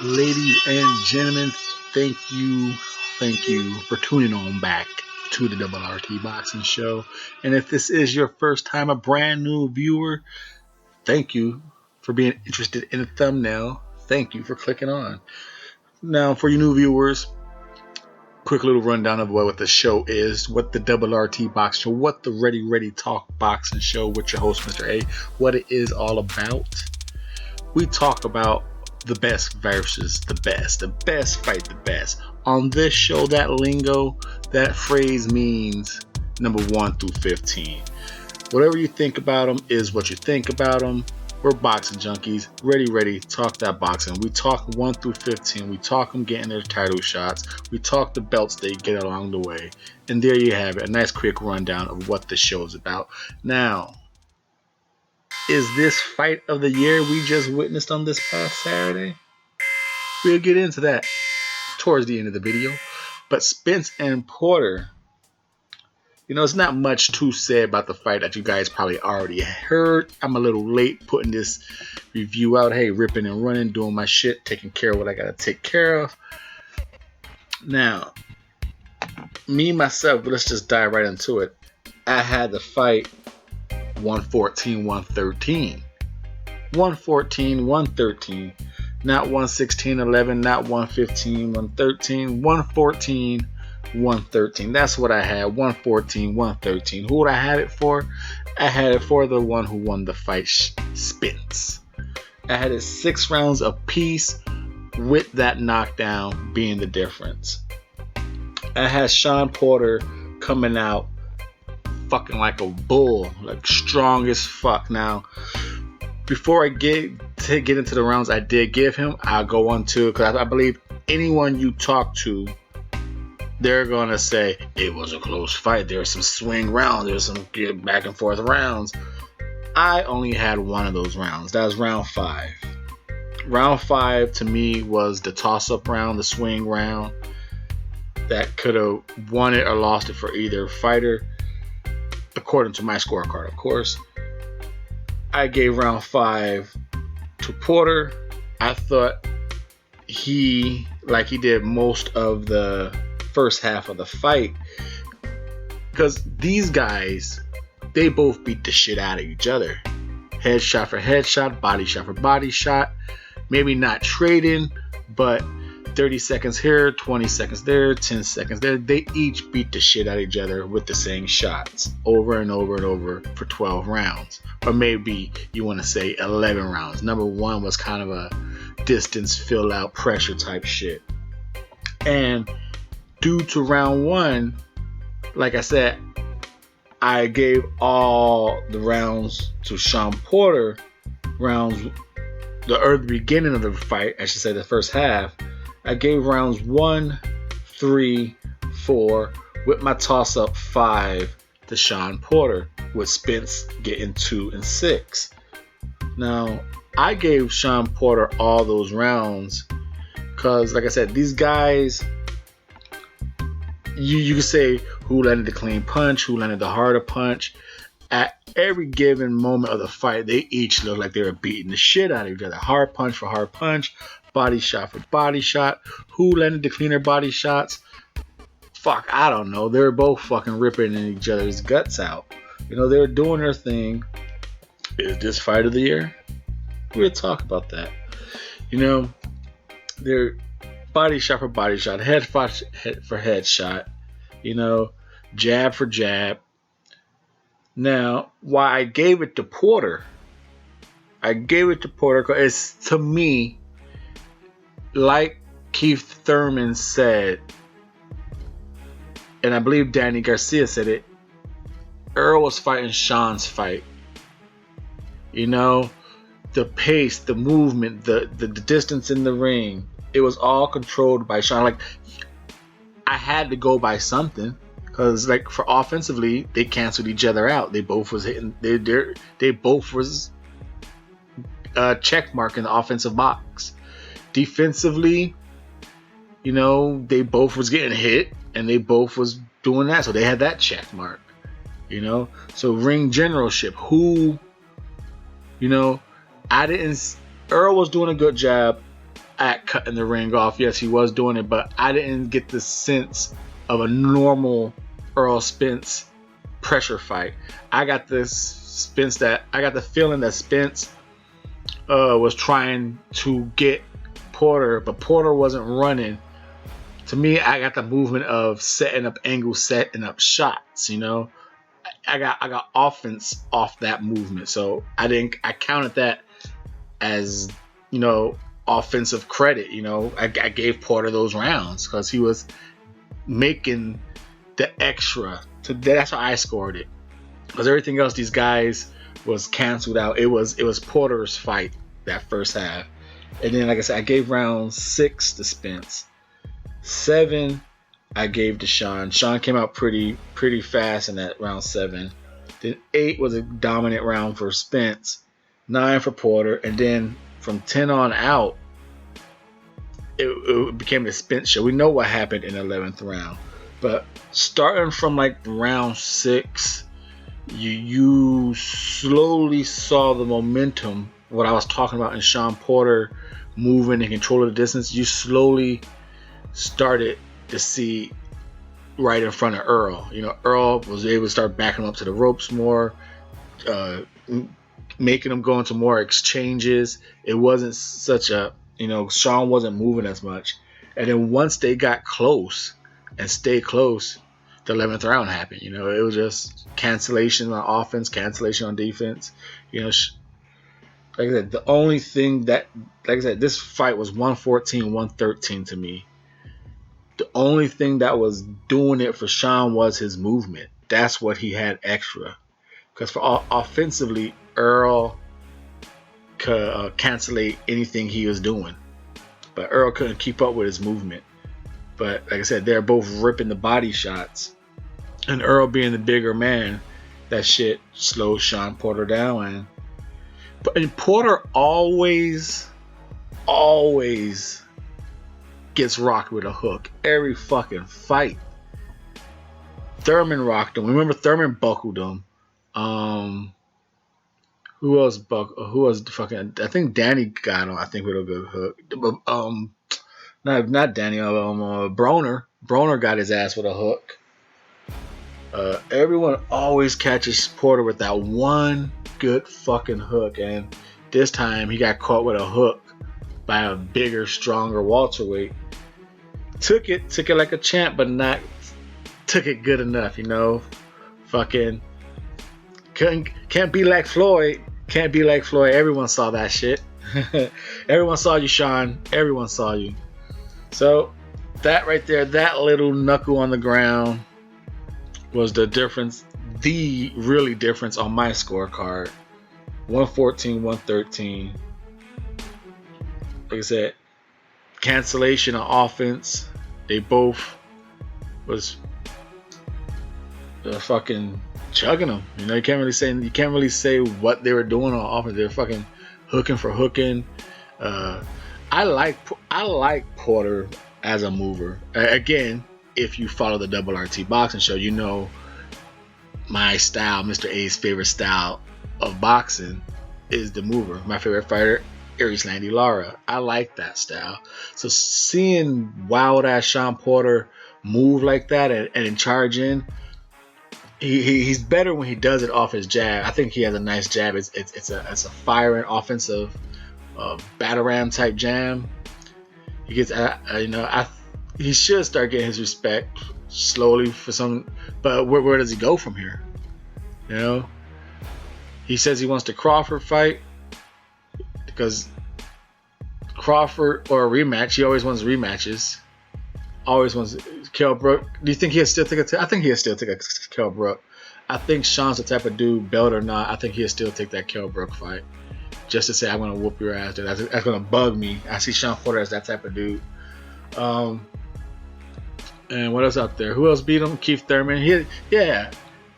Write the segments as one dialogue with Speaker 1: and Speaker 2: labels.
Speaker 1: Ladies and gentlemen, thank you for tuning on back to the Double RT Boxing Show. And if this is your first time a brand new viewer, thank you for being interested in the thumbnail. Thank you for clicking on. Now, for you new viewers, quick little rundown of what the show is, what the Double RT Box Show, what the Ready Talk Boxing Show with your host, Mr. A, what it is all about. We talk about the best versus the best fight the best. On this show, that lingo, that phrase means number 1 through 15. Whatever you think about them is what you think about them. We're boxing junkies, ready, talk that boxing. We talk 1 through 15. We talk them getting their title shots. We talk the belts they get along the way. And there you have it, a nice quick rundown of what the show is about. Now, is this fight of the year we just witnessed on this past Saturday? We'll get into that towards the end of the video. But Spence and Porter, it's not much to say about the fight that you guys probably already heard. I'm a little late putting this review out. Hey, ripping and running, doing my shit, taking care of what I gotta take care of. Now, myself, let's just dive right into it. I had the fight 114-113. 114-113. Not 116-11, not 115-113. 114-113. That's what I had. 114-113. Who would I have it for? I had it for the one who won the fight, Spence. I had it 6 rounds apiece, with that knockdown being the difference. I had Sean Porter coming out fucking like a bull, like strong as fuck. Now, before I get into the rounds I did give him, I'll go on to, because I believe anyone you talk to, they're gonna say it was a close fight. There were some swing rounds, there was some back and forth rounds. I only had one of those rounds. That was round 5. Round 5 to me was the toss-up round, the swing round that could have won it or lost it for either fighter, according to my scorecard, of course. I gave round 5 to Porter. I thought he did most of the first half of the fight, because these guys, they both beat the shit out of each other. Headshot for headshot, body shot for body shot. Maybe not trading, but 30 seconds here, 20 seconds there, 10 seconds there. They each beat the shit out of each other with the same shots over and over and over for 12 rounds. Or maybe you want to say 11 rounds. Number 1 was kind of a distance, fill out, pressure type shit. And due to round 1, like I said, I gave all the rounds to Sean Porter. The beginning of the fight, I should say the first half, I gave rounds 1, 3, 4, with my toss-up 5 to Sean Porter, with Spence getting 2 and 6. Now, I gave Sean Porter all those rounds because, like I said, these guys, you can say who landed the clean punch, who landed the harder punch. At every given moment of the fight, they each looked like they were beating the shit out of each other. Hard punch for hard punch, body shot for body shot. Who landed the cleaner body shots? Fuck, I don't know. They were both fucking ripping each other's guts out. They were doing their thing. Is this fight of the year? We'll talk about that. They're body shot for body shot, head for head shot. Jab for jab. Now, why I gave it to Porter? I gave it to Porter because it's, to me, like Keith Thurman said, and I believe Danny Garcia said it, Erroll was fighting Sean's fight. The pace, the movement, the distance in the ring, it was all controlled by Sean. Like, I had to go by something. Because, for offensively, they canceled each other out. They both was hitting. They both was check marking the offensive box. Defensively, they both was getting hit, and they both was doing that. So they had that check mark. So ring generalship. Who, I didn't. Erroll was doing a good job. at cutting the ring off. Yes, he was doing it, but I didn't get the sense of a normal Erroll Spence pressure fight. I got the feeling that Spence was trying to get Porter, but Porter wasn't running. To me, I got the movement of setting up angles, setting up shots. You know, I got offense off that movement, so I counted that as, you know, offensive credit. You know, I gave Porter those rounds because he was making the extra. So that's how I scored it. Because everything else, these guys was canceled out. It was Porter's fight that first half, and then like I said, I gave round 6 to Spence. 7 I gave to Sean. Sean came out pretty fast in that round 7. Then 8 was a dominant round for Spence. 9 for Porter, and then from 10 on out, it became the Spence show. We know what happened in the 11th round, but starting from like round 6, you slowly saw the momentum. What I was talking about in Sean Porter moving and controlling the distance, you slowly started to see right in front of Erroll. You know, Erroll was able to start backing him up to the ropes more, making him go into more exchanges. It wasn't such a, you know, Sean wasn't moving as much. And then once they got close and stayed close, the 11th round happened. You know, it was just cancellation on offense, cancellation on defense. You know, like I said, the only thing that, like I said, this fight was 114-113 to me. The only thing that was doing it for Sean was his movement. That's what he had extra. Because for offensively, Erroll could cancellate anything he was doing, but Erroll couldn't keep up with his movement. But like I said, they're both ripping the body shots, and Erroll being the bigger man, that shit slowed Sean Porter down. And Porter always gets rocked with a hook every fucking fight. Thurman rocked him. Remember, Thurman buckled him. Who else fucking? I think Danny got him. I think with a good hook. Not Danny. Broner. Broner got his ass with a hook. Everyone always catches Porter with that one good fucking hook, and this time he got caught with a hook by a bigger, stronger welterweight. Took it like a champ, but not took it good enough, you know. Fucking can't be like Floyd. Can't be like Floyd. Everyone saw that shit. Everyone saw you, Sean. Everyone saw you. So that right there, that little knuckle on the ground was the difference. The really difference on my scorecard. 114-113. Like I said, cancellation on offense. They both was fucking chugging them. You know, you can't really say what they were doing on offense. They're fucking hooking for hooking. I like Porter as a mover. Again, if you follow the Double RT Boxing Show, you know my style, Mr. A's favorite style of boxing is the mover. My favorite fighter, Aries Landy Lara. I like that style. So seeing wild ass Sean Porter move like that and charge in, he's better when he does it off his jab. I think he has a nice jab. It's a firing offensive battle ram type jam. He gets he should start getting his respect slowly for some. But where does he go from here? You know, he says he wants the Crawford fight because Crawford or a rematch. He always wants rematches. Always wants Kell Brook. Do you think he'll still take I think he'll still take a Kell Brook. I think Sean's the type of dude, belt or not, I think he'll still take that Kell Brook fight. Just to say, I'm going to whoop your ass. That's going to bug me. I see Sean Porter as that type of dude. And what else out there? Who else beat him? Keith Thurman.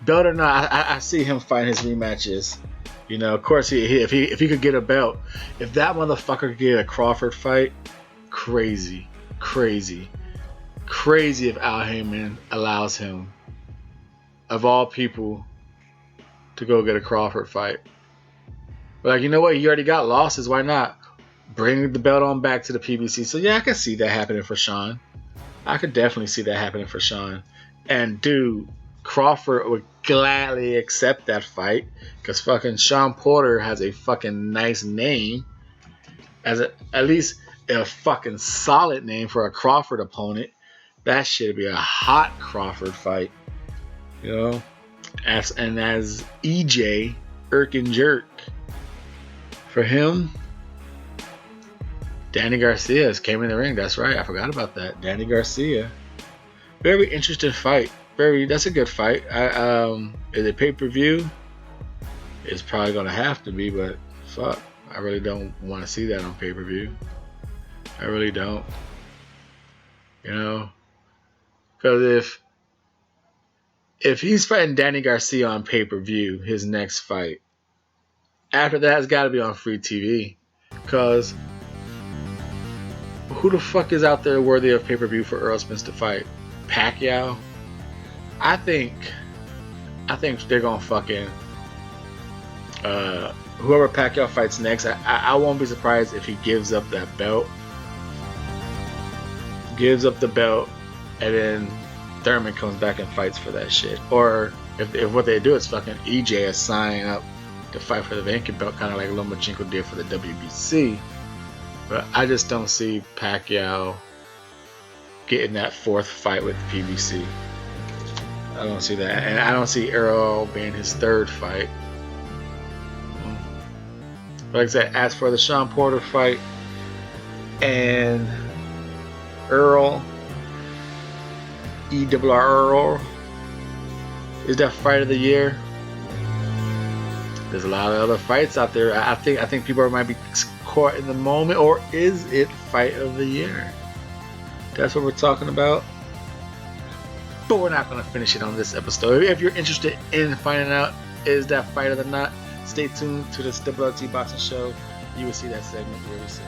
Speaker 1: Belt or not, I see him fighting his rematches. You know, of course, if he could get a belt, if that motherfucker could get a Crawford fight, crazy if Al Heyman allows him, of all people, to go get a Crawford fight. But like, you know what? He already got losses. Why not? bring the belt on back to the PBC. So yeah, I can see that happening for Sean. I could definitely see that happening for Sean. And dude, Crawford would gladly accept that fight because fucking Sean Porter has a fucking nice name, as at least a fucking solid name for a Crawford opponent. That should be a hot Crawford fight, you know. As EJ Irk Jerk for him. Danny Garcia has came in the ring. That's right. I forgot about that. Danny Garcia. Very interesting fight. That's a good fight. Is it pay-per-view? It's probably gonna have to be, but fuck. I really don't want to see that on pay-per-view. I really don't. You know? Because if he's fighting Danny Garcia on pay-per-view, his next fight, after that it's gotta be on free TV. Because who the fuck is out there worthy of pay-per-view for Erroll Spence to fight? Pacquiao? I think they're gonna fucking whoever Pacquiao fights next. I won't be surprised if he gives up that belt. Gives up the belt, and then Thurman comes back and fights for that shit. Or if what they do is fucking EJ is signing up to fight for the vacant belt, kind of like Lomachenko did for the WBC. But I just don't see Pacquiao getting that fourth fight with the PBC. I don't see that. And I don't see Errol being his third fight. Like I said, as for the Sean Porter fight and Errol, Errol, is that fight of the year? There's a lot of other fights out there. I think people might be caught in the moment, or is it fight of the year? That's what we're talking about. But we're not going to finish it on this episode. If you're interested in finding out is that fight or not, stay tuned to the WLT Boxing Show. You will see that segment very soon.